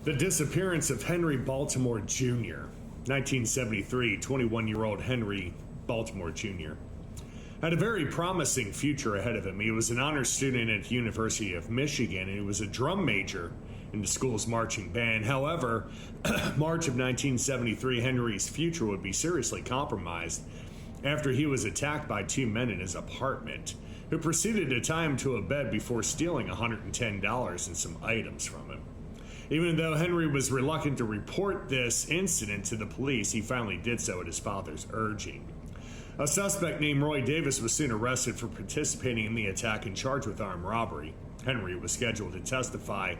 The disappearance of Henry Baltimore Jr. 1973, 21-year-old Henry Baltimore Jr. had a very promising future ahead of him. He was an honors student at the University of Michigan, and he was a drum major in the school's marching band. However, March of 1973, Henry's future would be seriously compromised after he was attacked by two men in his apartment who proceeded to tie him to a bed before stealing $110 and some items from him. Even though Henry was reluctant to report this incident to the police, he finally did so at his father's urging. A suspect named Roy Davis was soon arrested for participating in the attack and charged with armed robbery. Henry was scheduled to testify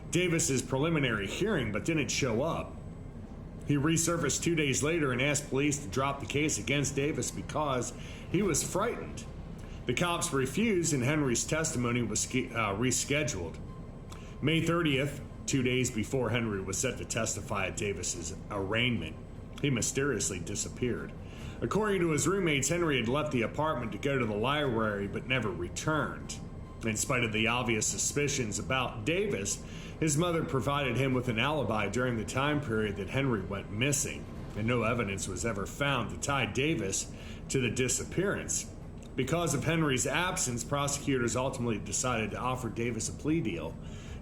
Davis's preliminary hearing but didn't show up. He resurfaced 2 days later and asked police to drop the case against Davis because he was frightened. The cops refused and Henry's testimony was rescheduled. May 30th, 2 days before Henry was set to testify at Davis's arraignment, he mysteriously disappeared. According to his roommates, Henry had left the apartment to go to the library but never returned. In spite of the obvious suspicions about Davis, his mother provided him with an alibi during the time period that Henry went missing, and no evidence was ever found to tie Davis to the disappearance. Because of Henry's absence, prosecutors ultimately decided to offer Davis a plea deal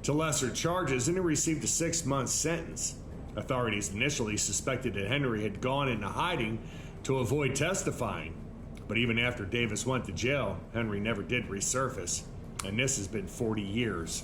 to lesser charges, and he received a 6-month sentence. Authorities initially suspected that Henry had gone into hiding to avoid testifying, but even after Davis went to jail, Henry never did resurface, and this has been 40 years